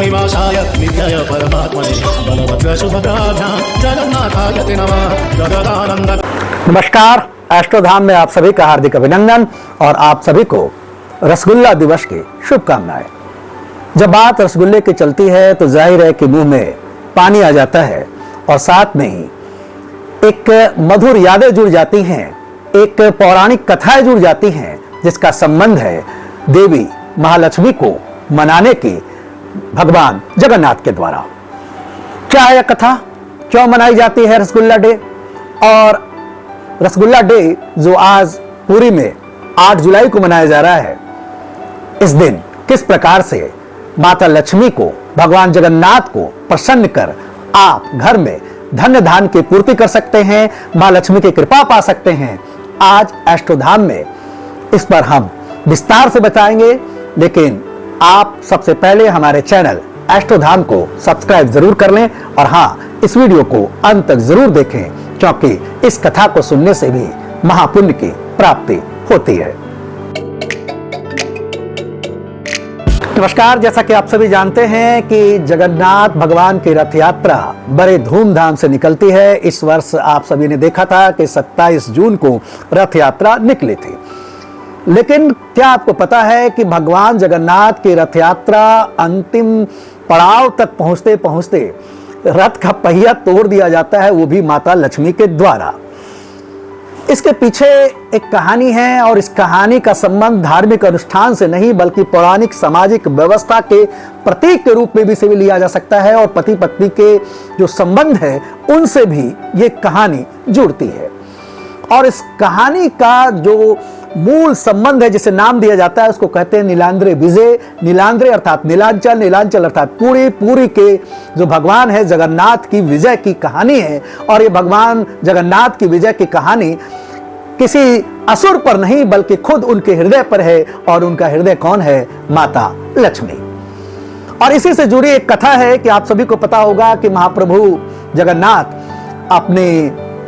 श्रीनिवासाय नित्याय परमात्मने बलभद्र सुभद्राभ्यां जगन्नाथाय ते नमः जगदानंद। नमस्कार, एस्ट्रोधाम में आप सभी का हार्दिक अभिनंदन और आप सभी को रसगुल्ला दिवस की शुभकामनाएं। जब बात रसगुल्ले की चलती है तो जाहिर है कि मुंह में पानी आ जाता है और साथ में ही एक मधुर यादें जुड़ जाती हैं, एक पौराणिक कथाएं जुड़ जाती हैं जिसका संबंध है देवी महालक्ष्मी को मनाने की भगवान जगन्नाथ के द्वारा। क्या है यह कथा, क्यों मनाई जाती है रसगुल्ला डे? और रसगुल्ला डे जो आज पुरी में 8 जुलाई को मनाया जा रहा है, इस दिन किस प्रकार से माता लक्ष्मी को, भगवान जगन्नाथ को प्रसन्न कर आप घर में धन्य धान की पूर्ति कर सकते हैं, मां लक्ष्मी की कृपा पा सकते हैं, आज एस्ट्रोधाम में इस पर हम विस्तार से बताएंगे। लेकिन आप सबसे पहले हमारे चैनल एस्ट्रोधाम को सब्सक्राइब जरूर कर लें और हाँ, इस वीडियो को अंत तक जरूर देखें क्योंकि इस कथा को सुनने से भी महापुण्य की प्राप्ति होती है। नमस्कार, जैसा कि आप सभी जानते हैं कि जगन्नाथ भगवान की रथ यात्रा बड़े धूमधाम से निकलती है। इस वर्ष आप सभी ने देखा था कि 27 जून को रथ यात्रा निकली थी। लेकिन क्या आपको पता है कि भगवान जगन्नाथ की रथ यात्रा अंतिम पड़ाव तक पहुंचते पहुंचते रथ का पहिया तोड़ दिया जाता है, वो भी माता लक्ष्मी के द्वारा। इसके पीछे एक कहानी है और इस कहानी का संबंध धार्मिक अनुष्ठान से नहीं बल्कि पौराणिक सामाजिक व्यवस्था के प्रतीक के रूप में भी से लिया जा सकता है और पति पत्नी के जो संबंध है उनसे भी ये कहानी जुड़ती है। और इस कहानी का जो मूल संबंध है, जिसे नाम दिया जाता है, उसको कहते हैं नीलांद्र विजय। नीलांद्र अर्थात नीलांचल, नीलांचल अर्थात पूरी, पूरी के जो भगवान है जगन्नाथ की विजय की कहानी है। और ये भगवान जगन्नाथ की विजय की कहानी किसी असुर पर नहीं बल्कि खुद उनके हृदय पर है। और उनका हृदय कौन है? माता लक्ष्मी। और इसी से जुड़ी एक कथा है कि आप सभी को पता होगा कि महाप्रभु जगन्नाथ अपने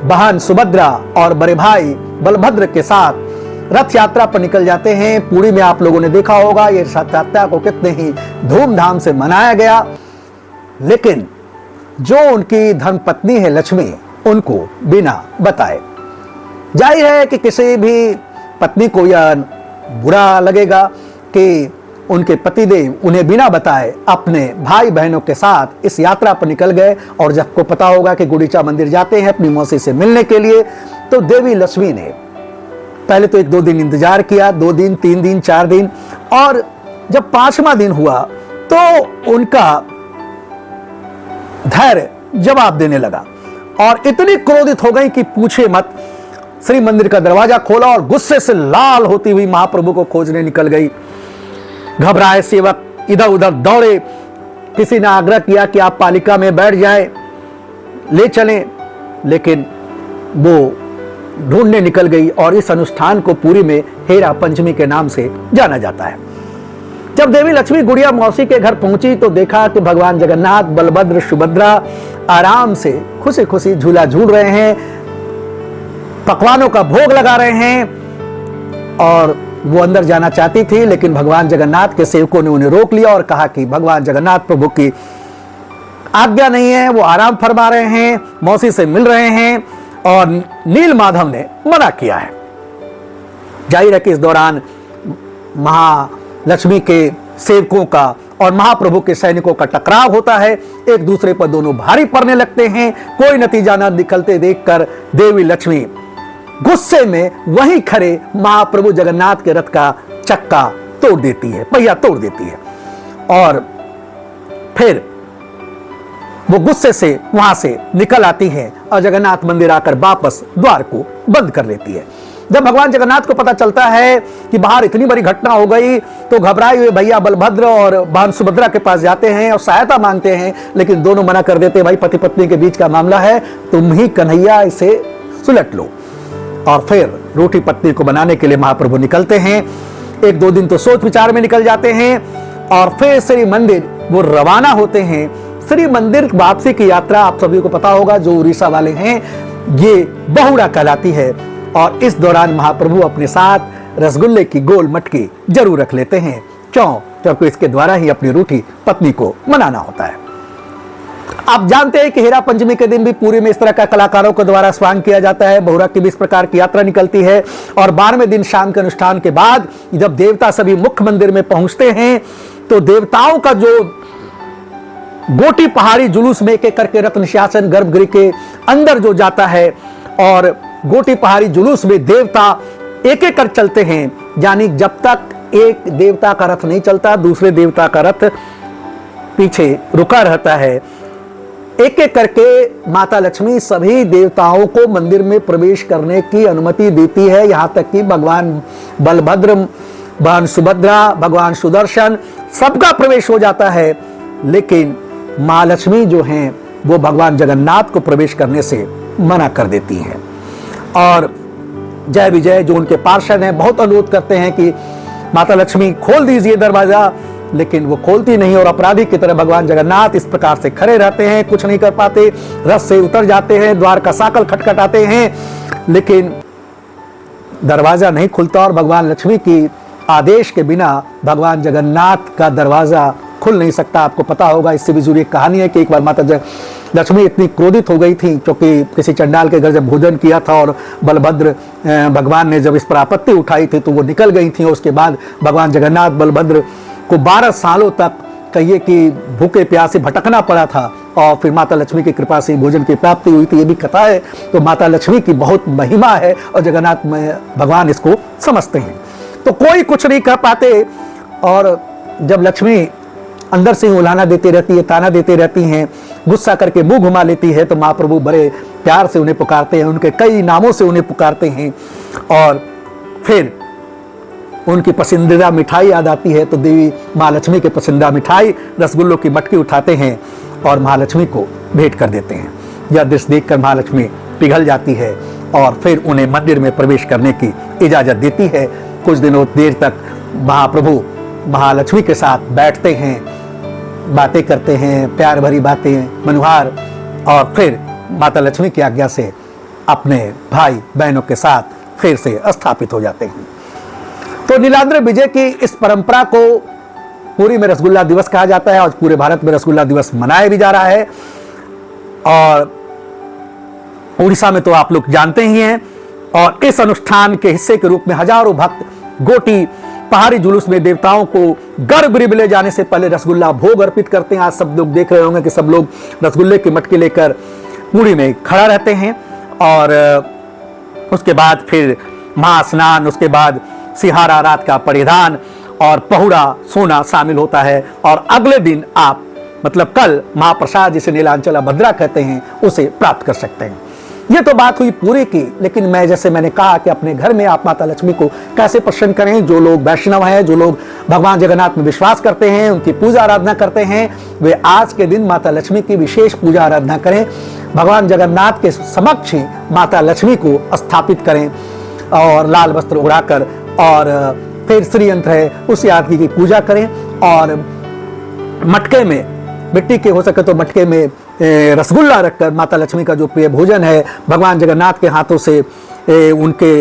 बहन सुभद्रा और बड़े भाई बलभद्र के साथ रथ यात्रा पर निकल जाते हैं। पुरी में आप लोगों ने देखा होगा ये रथ यात्रा को कितने ही धूमधाम से मनाया गया। लेकिन जो उनकी धर्मपत्नी है लक्ष्मी, उनको बिना बताए, जाहिर है कि किसी भी पत्नी को यह बुरा लगेगा कि उनके पतिदेव उन्हें बिना बताए अपने भाई बहनों के साथ इस यात्रा पर निकल गए। और जब को पता होगा कि गुंडीचा मंदिर जाते हैं अपनी मौसी से मिलने के लिए, तो देवी लक्ष्मी ने पहले तो 1-2 दिन इंतजार किया, 2 दिन, 3 दिन, 4 दिन, और जब 5वां दिन हुआ तो उनका धैर्य जवाब देने लगा और इतनी क्रोधित हो गई कि पूछे मत। श्री मंदिर का दरवाजा खोला और गुस्से से लाल होती हुई महाप्रभु को खोजने निकल गई। घबराए सेवक इधर उधर दौड़े, किसी ने आग्रह किया कि आप पालिका में बैठ जाएं, ले चलें, लेकिन वो ढूंढने निकल गई। और इस अनुष्ठान को पुरी में हेरा पंचमी के नाम से जाना जाता है। जब देवी लक्ष्मी गुड़िया मौसी के घर पहुंची तो देखा कि भगवान जगन्नाथ, बलभद्र, सुभद्रा आराम से खुशी खुशी झूला झूल रहे हैं, पकवानों का भोग लगा रहे हैं। और वो अंदर जाना चाहती थी, लेकिन भगवान जगन्नाथ के सेवकों ने उन्हें रोक लिया और कहा कि भगवान जगन्नाथ प्रभु की आज्ञा नहीं है, वो आराम फरमा रहे हैं, मौसी से मिल रहे हैं। और नील माधव ने मना किया है। जाहिर है कि इस दौरान महालक्ष्मी के सेवकों का और महाप्रभु के सैनिकों का टकराव होता है, एक दूसरे पर दोनों भारी पड़ने लगते हैं। कोई नतीजा न निकलते देखकर देवी लक्ष्मी गुस्से में वहीं खड़े महाप्रभु जगन्नाथ के रथ का चक्का तोड़ देती है, पहिया तोड़ देती है। और फिर वो गुस्से से वहां से निकल आती है और जगन्नाथ मंदिर आकर वापस द्वार को बंद कर लेती है। जब भगवान जगन्नाथ को पता चलता है कि बाहर इतनी बड़ी घटना हो गई तो घबराए हुए भैया बलभद्र और बहन सुभद्रा के पास जाते हैं और सहायता मांगते हैं, लेकिन दोनों मना कर देते हैं, भाई पति पत्नी के बीच का मामला है, तुम ही कन्हैया इसे सुलट लो। और फिर रोटी पत्नी को बनाने के लिए महाप्रभु निकलते हैं। 1-2 दिन तो सोच विचार में निकल जाते हैं और फिर श्री मंदिर वो रवाना होते हैं। श्री मंदिर वापसी की यात्रा आप सभी को पता होगा, जो उड़ीसा वाले हैं, ये बहुड़ा कहलाती है। और इस दौरान महाप्रभु अपने साथ रसगुल्ले की गोल मटकी जरूर रख लेते हैं। क्यों? क्योंकि इसके द्वारा ही अपनी रूठी पत्नी को मनाना होता है। आप जानते हैं कि हेरा पंचमी के दिन भी पूरी में इस तरह का कलाकारों के द्वारा स्वांग किया जाता है। बहुरा की भी इस प्रकार की यात्रा निकलती है और 12वें दिन शाम के अनुष्ठान के बाद जब देवता सभी मुख्य मंदिर में पहुंचते हैं तो देवताओं का जो गोटी पहाड़ी जुलूस में एक एक करके रत्न शासन गर्भगृह के अंदर जो जाता है और गोटी पहाड़ी जुलूस में देवता एक एक कर चलते हैं, यानी जब तक एक देवता का रथ नहीं चलता दूसरे देवता का रथ पीछे रुका रहता है। एक एक करके माता लक्ष्मी सभी देवताओं को मंदिर में प्रवेश करने की अनुमति देती है, यहां तक कि भगवान बलभद्र, भगवान सुभद्रा, भगवान सुदर्शन सबका प्रवेश हो जाता है। लेकिन मां लक्ष्मी जो हैं वो भगवान जगन्नाथ को प्रवेश करने से मना कर देती हैं और जय विजय जो उनके पार्षद हैं बहुत अनुरोध करते हैं कि माता लक्ष्मी खोल दीजिए दरवाजा, लेकिन वो खोलती नहीं और अपराधी की तरह भगवान जगन्नाथ इस प्रकार से खड़े रहते हैं, कुछ नहीं कर पाते, रथ से उतर जाते हैं, द्वार का साकल खटखटाते हैं लेकिन दरवाजा नहीं खुलता और भगवान लक्ष्मी की आदेश के बिना भगवान जगन्नाथ का दरवाजा खुल नहीं सकता। आपको पता होगा, इससे भी जुड़ी एक कहानी है कि एक बार माता लक्ष्मी इतनी क्रोधित हो गई थी क्योंकि किसी चंडाल के घर जब भोजन किया था और बलभद्र भगवान ने जब इस पर आपत्ति उठाई थी तो वो निकल गई थी। उसके बाद भगवान जगन्नाथ बलभद्र को 12 सालों तक कहिए कि भूखे प्यासे भटकना पड़ा था और फिर माता लक्ष्मी की कृपा से भोजन की प्राप्ति हुई थी, ये भी कथा है। तो माता लक्ष्मी की बहुत महिमा है और जगन्नाथ में भगवान इसको समझते हैं। तो कोई कुछ नहीं कर पाते और जब लक्ष्मी अंदर से उलाहना देती रहती है, ताना देती रहती हैं, गुस्सा करके मुंह घुमा लेती है तो महाप्रभु बड़े प्यार से उन्हें पुकारते हैं, उनके कई नामों से उन्हें पुकारते हैं और फिर उनकी पसंदीदा मिठाई याद आती है तो देवी माँ लक्ष्मी के पसंदीदा मिठाई रसगुल्लों की मटकी उठाते हैं और महालक्ष्मी को भेंट कर देते हैं। यह दृश्य देखकर महालक्ष्मी पिघल जाती है और फिर उन्हें मंदिर में प्रवेश करने की इजाजत देती है। कुछ दिनों देर तक महाप्रभु महालक्ष्मी के साथ बैठते हैं, बातें करते हैं, प्यार भरी बातें मनुहार और फिर माता लक्ष्मी की आज्ञा से अपने भाई बहनों के साथ फिर से स्थापित हो जाते हैं। तो नीलाद्र विजय की इस परंपरा को पूरी में रसगुल्ला दिवस कहा जाता है और पूरे भारत में रसगुल्ला दिवस मनाया भी जा रहा है। और उड़ीसा में तो आप लोग जानते ही हैं और इस अनुष्ठान के हिस्से के रूप में हजारों भक्त गोटी पहाड़ी जुलूस में देवताओं को गर्भगृह ले जाने से पहले रसगुल्ला भोग अर्पित करते हैं। आज सब लोग देख रहे होंगे कि सब लोग रसगुल्ले की मटकी लेकर पूरी में खड़ा रहते हैं और उसके बाद फिर महास्नान, उसके बाद सिहारा रात का परिधान और पहुड़ा सोना शामिल होता है और अगले दिन आप मतलब कल महाप्रसाद जिसे नीलांचला भद्रा कहते हैं उसे प्राप्त कर सकते हैं। ये तो बात हुई पूरी की, लेकिन मैंने कहा कि अपने घर में आप माता लक्ष्मी को कैसे प्रसन्न करें। जो लोग वैष्णव हैं, जो लोग भगवान जगन्नाथ में विश्वास करते हैं, उनकी पूजा आराधना करते हैं, वे आज के दिन माता लक्ष्मी की विशेष पूजा आराधना करें। भगवान जगन्नाथ के समक्ष ही माता लक्ष्मी को स्थापित करें और लाल वस्त्र उड़ाकर और फिर श्रीयंत्र है उस आदमी की पूजा करें और मटके में मिट्टी के हो सके तो मटके में रसगुल्ला रखकर माता लक्ष्मी का जो प्रिय भोजन है भगवान जगन्नाथ के हाथों से उनके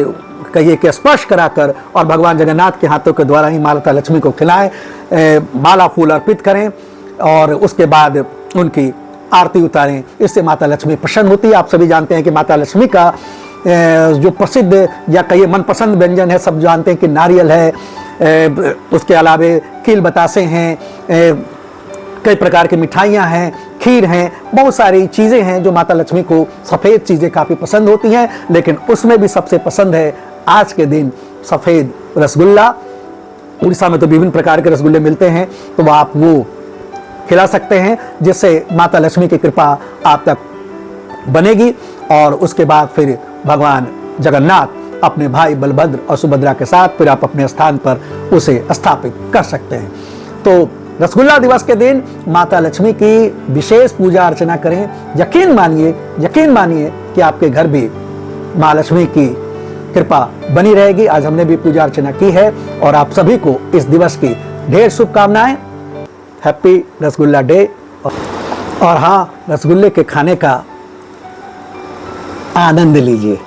कहिए कि स्पर्श कराकर और भगवान जगन्नाथ के हाथों के द्वारा ही माता लक्ष्मी को खिलाएं, माला फूल अर्पित करें और उसके बाद उनकी आरती उतारें। इससे माता लक्ष्मी प्रसन्न होती है। आप सभी जानते हैं कि माता लक्ष्मी का जो प्रसिद्ध या कहिए मनपसंद व्यंजन है, सब जानते हैं कि नारियल है, उसके अलावे कील बतासे हैं, कई प्रकार की मिठाइयाँ हैं, खीर हैं, बहुत सारी चीज़ें हैं जो माता लक्ष्मी को सफ़ेद चीज़ें काफ़ी पसंद होती हैं। लेकिन उसमें भी सबसे पसंद है आज के दिन सफ़ेद रसगुल्ला। उड़ीसा में तो विभिन्न प्रकार के रसगुल्ले मिलते हैं, तो आप वो खिला सकते हैं जिससे माता लक्ष्मी की कृपा आप तक बनेगी और उसके बाद फिर भगवान जगन्नाथ अपने भाई बलभद्र और सुभद्रा के साथ फिर आप अपने स्थान पर उसे स्थापित कर सकते हैं। तो रसगुल्ला दिवस के दिन माता लक्ष्मी की विशेष पूजा अर्चना करें। यकीन मानिए कि आपके घर भी माँ लक्ष्मी की कृपा बनी रहेगी। आज हमने भी पूजा अर्चना की है और आप सभी को इस दिवस की ढेर शुभकामनाएं। Happy rasgulla day. और हाँ, रसगुल्ले के खाने का आनंद लीजिए।